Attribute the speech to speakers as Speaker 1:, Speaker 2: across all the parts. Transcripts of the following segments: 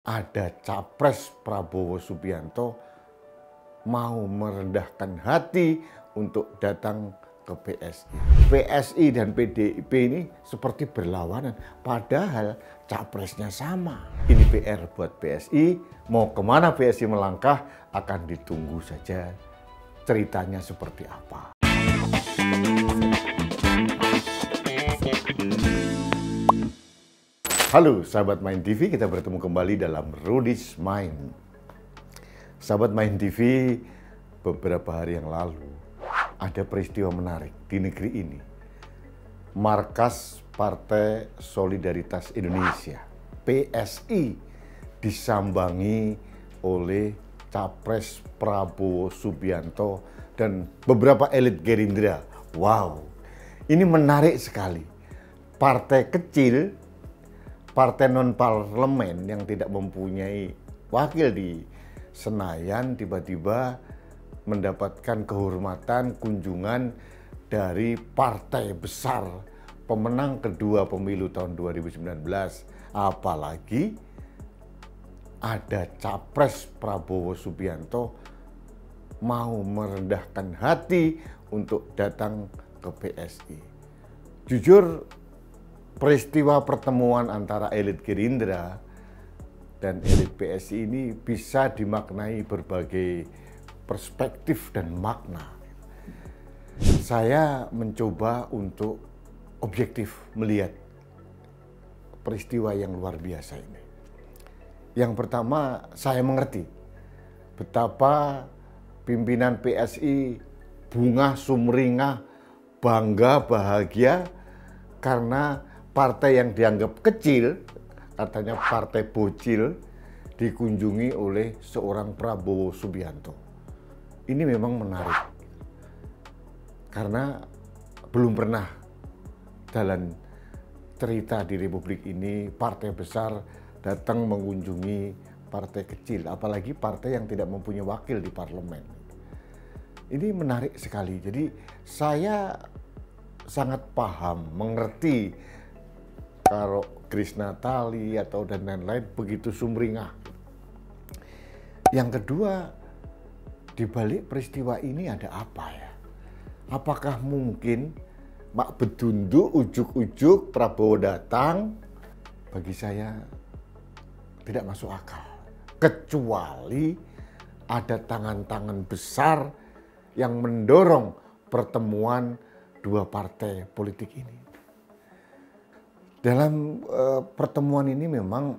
Speaker 1: ada capres Prabowo Subianto mau merendahkan hati untuk datang ke PSI. PSI dan PDIP ini seperti berlawanan, padahal capresnya sama. Ini PR buat PSI, mau kemana PSI melangkah akan ditunggu saja ceritanya seperti apa. Halo sahabat Main TV, kita bertemu kembali dalam Rudy's Mind. Sahabat Main TV, beberapa hari yang lalu ada peristiwa menarik di negeri ini. Markas Partai Solidaritas Indonesia, PSI, disambangi oleh Capres Prabowo Subianto dan beberapa elit Gerindra. Wow, ini menarik sekali. Partai kecil, partai non-parlemen yang tidak mempunyai wakil di Senayan tiba-tiba mendapatkan kehormatan kunjungan dari partai besar pemenang kedua pemilu tahun 2019. Apalagi ada capres Prabowo Subianto mau merendahkan hati untuk datang ke PSI. Jujur, peristiwa pertemuan antara elit Gerindra dan elit PSI ini bisa dimaknai berbagai perspektif dan makna. Saya mencoba untuk objektif melihat peristiwa yang luar biasa ini. Yang pertama, saya mengerti betapa pimpinan PSI bunga sumringah, bangga, bahagia karena partai yang dianggap kecil, katanya partai bocil, dikunjungi oleh seorang Prabowo Subianto. Ini memang menarik, karena belum pernah dalam cerita di Republik ini partai besar datang mengunjungi partai kecil, apalagi partai yang tidak mempunyai wakil di parlemen. Ini menarik sekali, jadi saya sangat paham, mengerti kalau Grace Natali atau dan lain-lain begitu sumringah. Yang kedua, di balik peristiwa ini ada apa ya? Apakah mungkin mak bedunduk ujuk-ujuk Prabowo datang? Bagi saya tidak masuk akal. Kecuali ada tangan-tangan besar yang mendorong pertemuan dua partai politik ini. Dalam pertemuan ini memang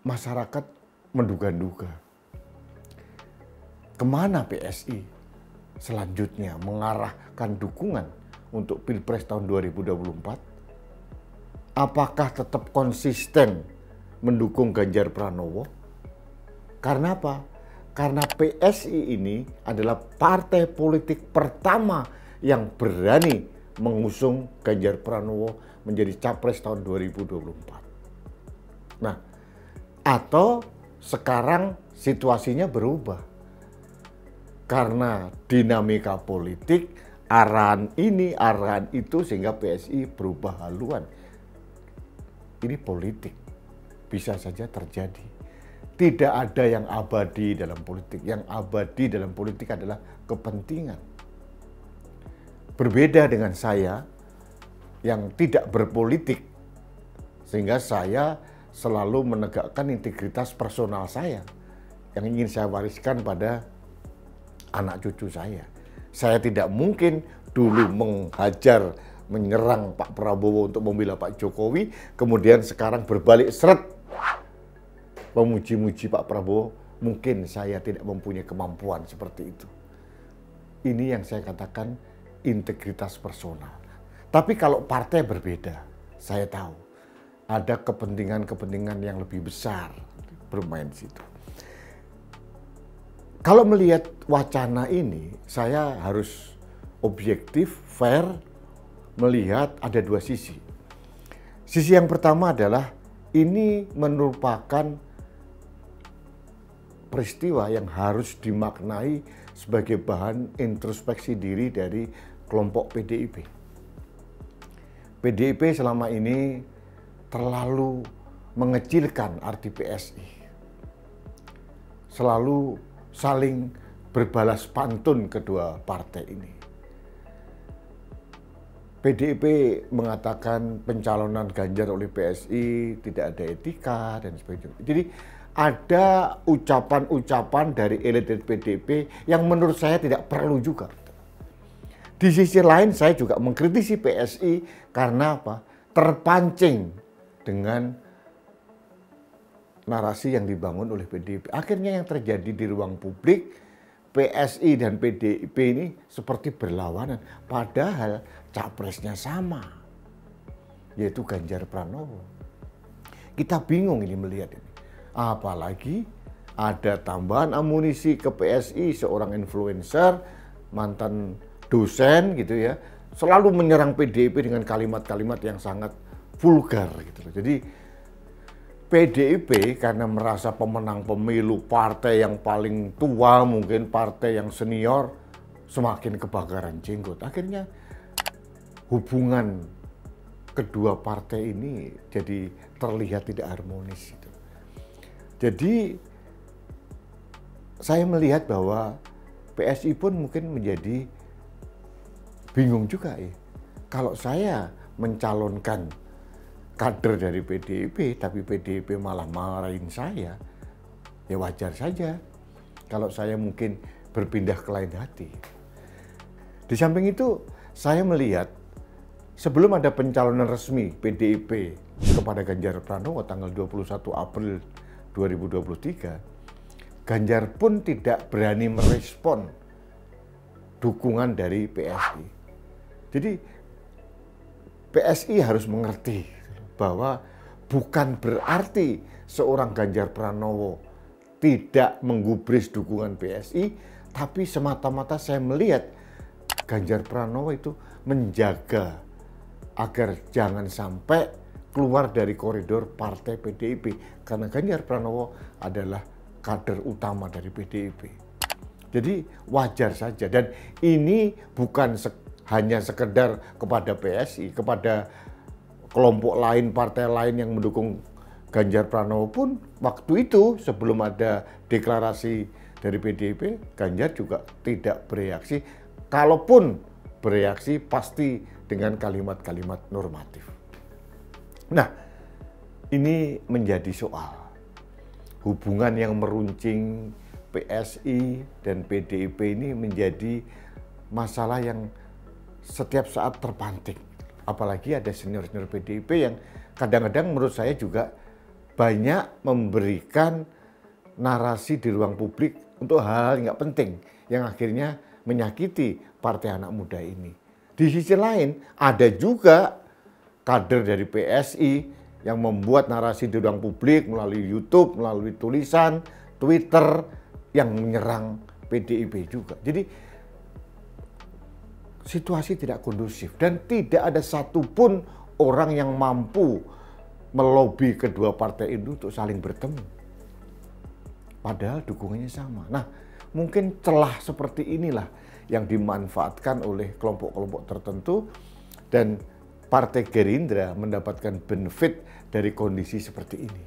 Speaker 1: masyarakat menduga-duga kemana PSI selanjutnya mengarahkan dukungan untuk Pilpres tahun 2024. Apakah tetap konsisten mendukung Ganjar Pranowo? Karena apa? Karena PSI ini adalah partai politik pertama yang berani mengusung Ganjar Pranowo menjadi capres tahun 2024. Nah, atau sekarang situasinya berubah. Karena dinamika politik, arahan ini, arahan itu, sehingga PSI berubah haluan. Ini politik, bisa saja terjadi. Tidak ada yang abadi dalam politik. Yang abadi dalam politik adalah kepentingan. Berbeda dengan saya yang tidak berpolitik, sehingga saya selalu menegakkan integritas personal saya yang ingin saya wariskan pada anak cucu saya. Saya tidak mungkin dulu menghajar, menyerang Pak Prabowo untuk membela Pak Jokowi, kemudian sekarang berbalik seret memuji-muji Pak Prabowo. Mungkin saya tidak mempunyai kemampuan seperti itu. Ini yang saya katakan integritas personal. Tapi kalau partai berbeda, saya tahu ada kepentingan-kepentingan yang lebih besar bermain di situ. Kalau melihat wacana ini, saya harus objektif, fair, melihat ada dua sisi. Sisi yang pertama adalah ini merupakan peristiwa yang harus dimaknai sebagai bahan introspeksi diri dari kelompok PDIP. PDIP selama ini terlalu mengecilkan arti PSI. Selalu saling berbalas pantun kedua partai ini. PDIP mengatakan pencalonan Ganjar oleh PSI tidak ada etika dan sebagainya. Jadi ada ucapan-ucapan dari elit PDIP yang menurut saya tidak perlu juga. Di sisi lain saya juga mengkritisi PSI karena apa? Terpancing dengan narasi yang dibangun oleh PDIP. Akhirnya yang terjadi di ruang publik, PSI dan PDIP ini seperti berlawanan. Padahal capresnya sama, yaitu Ganjar Pranowo. Kita bingung ini melihat ini. Apalagi ada tambahan amunisi ke PSI, seorang influencer, mantan dosen gitu ya, selalu menyerang PDIP dengan kalimat-kalimat yang sangat vulgar gitu loh. Jadi PDIP karena merasa pemenang pemilu, partai yang paling tua, mungkin partai yang senior, semakin kebakaran jenggot. Akhirnya hubungan kedua partai ini jadi terlihat tidak harmonis. Gitu. Jadi saya melihat bahwa PSI pun mungkin menjadi bingung juga ya. Kalau saya mencalonkan kader dari PDIP, tapi PDIP malah marahin saya, ya wajar saja kalau saya mungkin berpindah ke lain hati. Di samping itu, saya melihat sebelum ada pencalonan resmi PDIP kepada Ganjar Pranowo tanggal 21 April 2023, Ganjar pun tidak berani merespon dukungan dari PSI. Jadi PSI harus mengerti bahwa bukan berarti seorang Ganjar Pranowo tidak menggubris dukungan PSI, tapi semata-mata saya melihat Ganjar Pranowo itu menjaga agar jangan sampai keluar dari koridor partai PDIP, karena Ganjar Pranowo adalah kader utama dari PDIP. Jadi wajar saja, dan ini bukan hanya sekedar kepada PSI, kepada kelompok lain, partai lain yang mendukung Ganjar Pranowo pun waktu itu sebelum ada deklarasi dari PDIP, Ganjar juga tidak bereaksi. Kalaupun bereaksi pasti dengan kalimat-kalimat normatif. Nah, ini menjadi soal hubungan yang meruncing PSI dan PDIP ini menjadi masalah yang setiap saat terpantik. Apalagi ada senior-senior PDIP yang kadang-kadang menurut saya juga banyak memberikan narasi di ruang publik untuk hal-hal nggak penting yang akhirnya menyakiti partai anak muda ini. Di sisi lain ada juga kader dari PSI yang membuat narasi di ruang publik melalui YouTube, melalui tulisan, Twitter yang menyerang PDIP juga. Jadi situasi tidak kondusif dan tidak ada satupun orang yang mampu melobi kedua partai itu untuk saling bertemu. Padahal dukungannya sama. Nah, mungkin celah seperti inilah yang dimanfaatkan oleh kelompok-kelompok tertentu dan Partai Gerindra mendapatkan benefit dari kondisi seperti ini.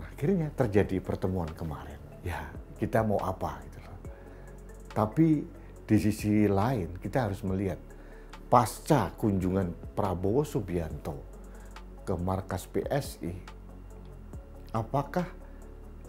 Speaker 1: Akhirnya terjadi pertemuan kemarin. Ya, kita mau apa gitu loh. Tapi di sisi lain kita harus melihat pasca kunjungan Prabowo Subianto ke markas PSI, apakah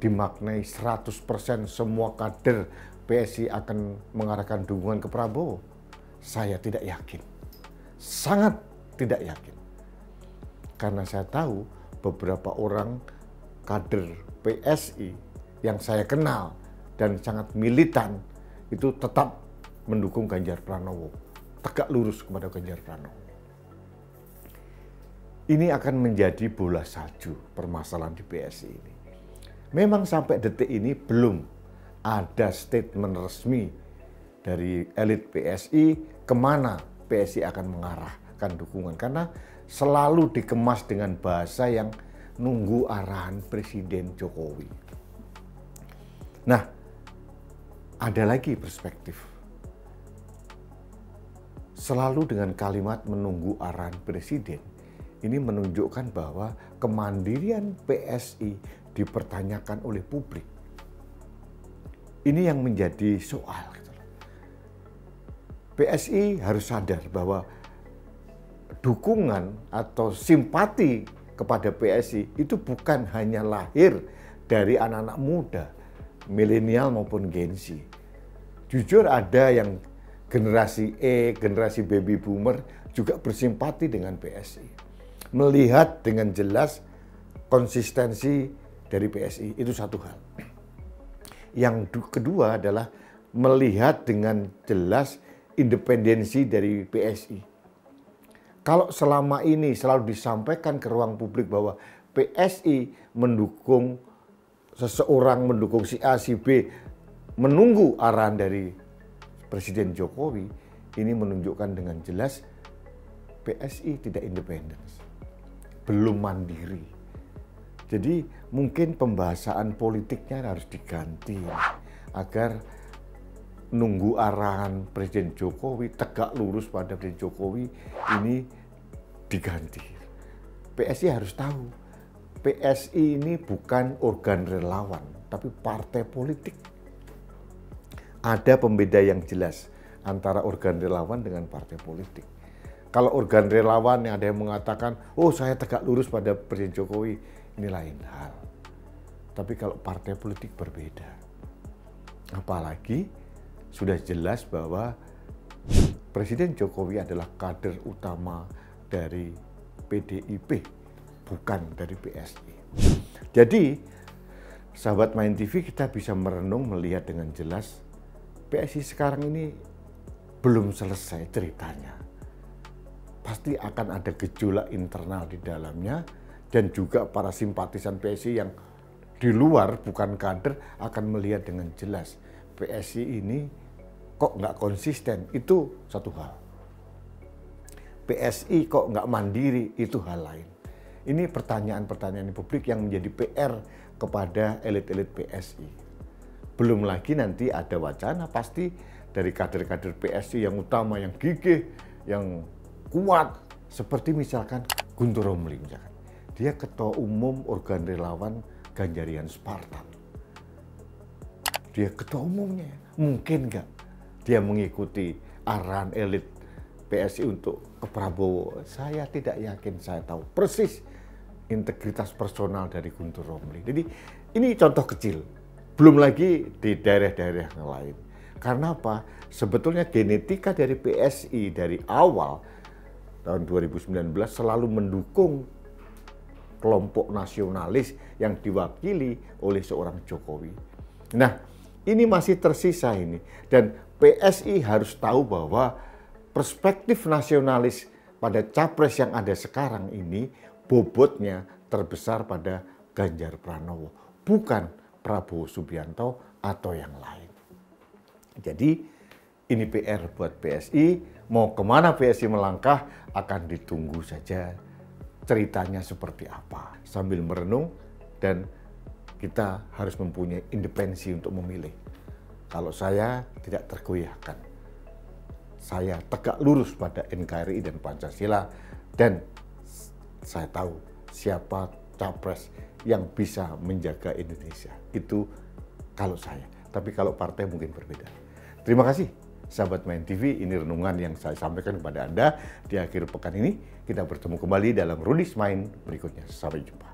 Speaker 1: dimaknai 100% semua kader PSI akan mengarahkan dukungan ke Prabowo? Saya tidak yakin, sangat tidak yakin. Karena saya tahu beberapa orang kader PSI yang saya kenal dan sangat militan itu tetap mendukung Ganjar Pranowo, tegak lurus kepada Ganjar Pranowo. Ini akan menjadi bola salju permasalahan di PSI ini. Memang sampai detik ini belum ada statement resmi dari elit PSI kemana PSI akan mengarahkan dukungan. Karena selalu dikemas dengan bahasa yang nunggu arahan Presiden Jokowi. Nah, ada lagi perspektif. Selalu dengan kalimat menunggu arahan presiden, ini menunjukkan bahwa kemandirian PSI dipertanyakan oleh publik. Ini yang menjadi soal. PSI harus sadar bahwa dukungan atau simpati kepada PSI itu bukan hanya lahir dari anak-anak muda, milenial maupun Gen Z. Jujur ada yang generasi E, generasi baby boomer juga bersimpati dengan PSI. Melihat dengan jelas konsistensi dari PSI, itu satu hal. Yang kedua adalah melihat dengan jelas independensi dari PSI. Kalau selama ini selalu disampaikan ke ruang publik bahwa PSI mendukung seseorang, mendukung si A, si B, menunggu arahan dari Presiden Jokowi, ini menunjukkan dengan jelas PSI tidak independen, belum mandiri. Jadi mungkin pembahasan politiknya harus diganti agar nunggu arahan Presiden Jokowi, tegak lurus pada Presiden Jokowi, ini diganti. PSI harus tahu, PSI ini bukan organ relawan, tapi partai politik. Ada pembeda yang jelas antara organ relawan dengan partai politik. Kalau organ relawan yang ada yang mengatakan, oh saya tegak lurus pada Presiden Jokowi, ini lain hal. Tapi kalau partai politik berbeda. Apalagi sudah jelas bahwa Presiden Jokowi adalah kader utama dari PDIP, bukan dari PSI. Jadi, sahabat Main TV, kita bisa merenung melihat dengan jelas PSI sekarang ini belum selesai ceritanya. Pasti akan ada gejolak internal di dalamnya, dan juga para simpatisan PSI yang di luar bukan kader akan melihat dengan jelas PSI ini kok nggak konsisten, itu satu hal. PSI kok nggak mandiri, itu hal lain. Ini pertanyaan-pertanyaan publik yang menjadi PR kepada elit-elit PSI. Belum lagi nanti ada wacana pasti dari kader-kader PSI yang utama, yang gigih, yang kuat. Seperti misalkan Guntur Romli misalkan. Dia ketua umum organ relawan Ganjarian Spartan. Dia ketua umumnya, mungkin nggak dia mengikuti arahan elit PSI untuk ke Prabowo? Saya tidak yakin, saya tahu persis integritas personal dari Guntur Romli. Jadi ini contoh kecil, belum lagi di daerah-daerah yang lain. Karena apa? Sebetulnya genetika dari PSI dari awal tahun 2019 selalu mendukung kelompok nasionalis yang diwakili oleh seorang Jokowi. Nah, ini masih tersisa ini, dan PSI harus tahu bahwa perspektif nasionalis pada capres yang ada sekarang ini bobotnya terbesar pada Ganjar Pranowo, bukan Prabowo Subianto atau yang lain. Jadi ini PR buat PSI, mau kemana PSI melangkah akan ditunggu saja ceritanya seperti apa. Sambil merenung, dan kita harus mempunyai independensi untuk memilih. Kalau saya tidak tergoyahkan, saya tegak lurus pada NKRI dan Pancasila, dan saya tahu siapa capres yang bisa menjaga Indonesia. Itu kalau saya, tapi kalau partai mungkin berbeda. Terima kasih sahabat Main TV, ini renungan yang saya sampaikan kepada Anda di akhir pekan ini. Kita bertemu kembali dalam Rudis Main berikutnya. Sampai jumpa.